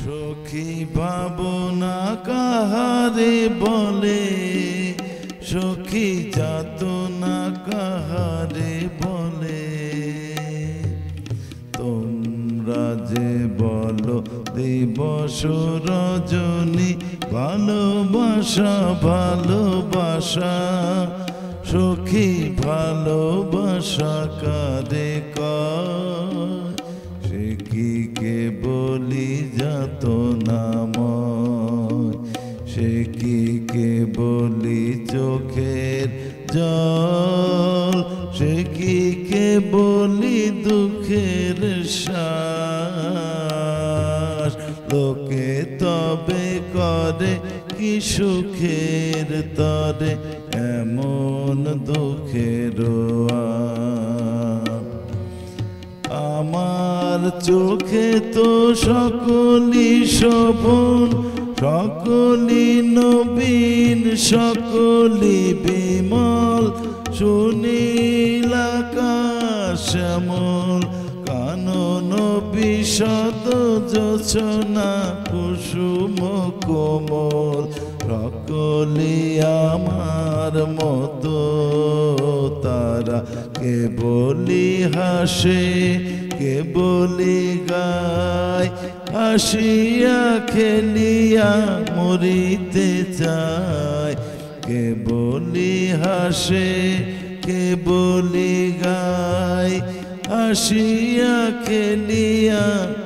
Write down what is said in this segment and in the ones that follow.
সখী ভাবনা কাহারে বলে, সখী যাতনা কাহারে বলে। তোমরা যে বলো দিবস রজনী ভালোবাসা ভালোবাসা, সখী ভালোবাসা কারে কয়? সে কি কে বলি যাতনাময়, সে কি কে বলি চোখের জল, সে কি কে বলি দুঃখের শ্বাস। লোকে তবে করে কি সুখের তরে এমন দুঃখের আমার চোখে তো সকলি শোভন, সকলি নবীন, সকলি বিমল, সুনীল আকাশ শ্যামল, কানন বিশদ জোছনা কুসুম কোমল। সকলি আমার মতো তারা, কে বলি হাসে কে বলি গায়, হাসিয়া খেলিয়া মরিতে চায়। কে বলি হাসে কে বলি গায়, হাসিয়া খেলিয়া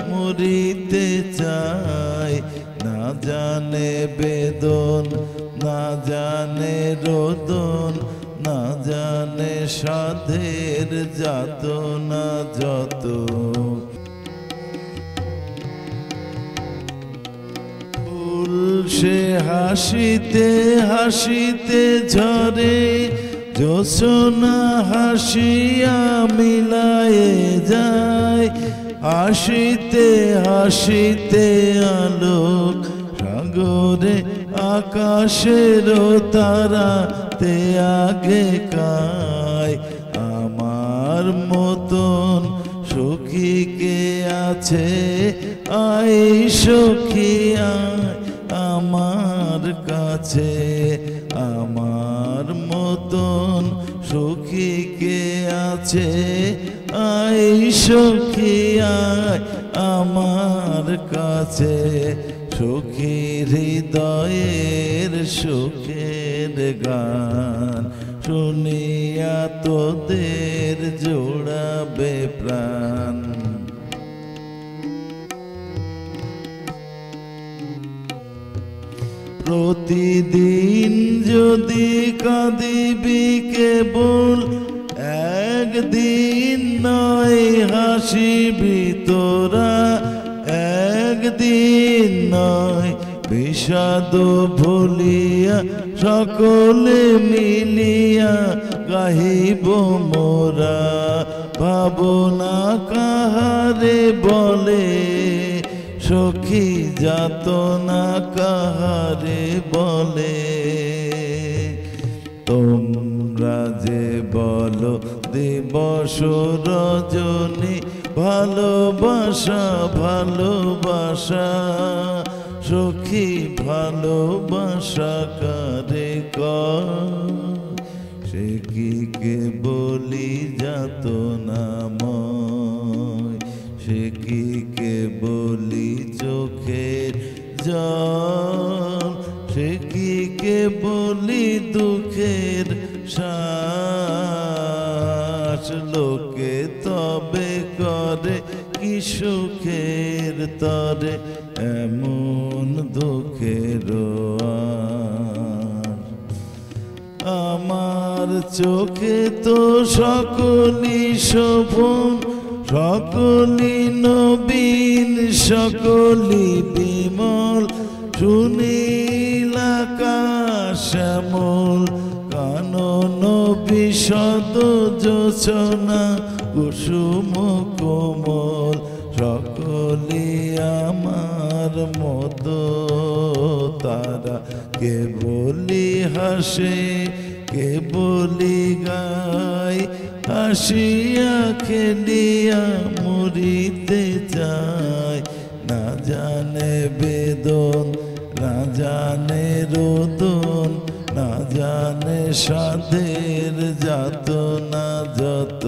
মরিতে চায়। না জানে বেদন না জানে রোদন, না জানে সাধের যাতনা যত। ফুল সে হাসিতে হাসিতে ঝরে, জোছনা হাসিয়া মিলায়ে যায়। হাসিতে হাসিতে আলোক সাগরে, আকাশের তারা তে আগে কায়। আমার মতন সখী কে আছে, আয় সখী আয় আমার কাছে। আমার মতন সখী কে আছে, আয় সখী আয় আমার কাছে। সখী হৃদয়ের সুখের গান শুনিয়া তোদের জোড়াবে প্রাণ। প্রতিদিন যদি কাঁদিবি কেবল, একদিন নয় হাসিবি তোরা। একদিন নয় বিষাদ ভুলিয়া, সকলে মিলিয়া গাহিব মোরা। ভাবনা কাহারে বলে, সখী যাতনা কাহারে বলে। তোমরা যে বলো দিবস রজনী ভালোবাসা ভালোবাসা, সখী ভালোবাসা কারে কয়? সে কি কে বলি যাতনাময়, সে কি কে বলি চোখের জল, সে কি কে বলি দুঃখের শ্বাস। লোকে তবে করে কি সুখের তরে এমন দুঃখের আমার চোখে তো সকলি শোভন, সকলি নবীন, সকলি বিমল, সুনীল আকাশ শ্যামল, কানন বিশদ জোছনা কুসুম কোমল। সকলি আমার মতো তারা, কে বলি হাসে কে বলি গায়, হাসিয়া খেলিয়া মরিতে চায়। না জানে জানে বেদন, না জানে রোদন, না জানে সাধের যাতনা যত।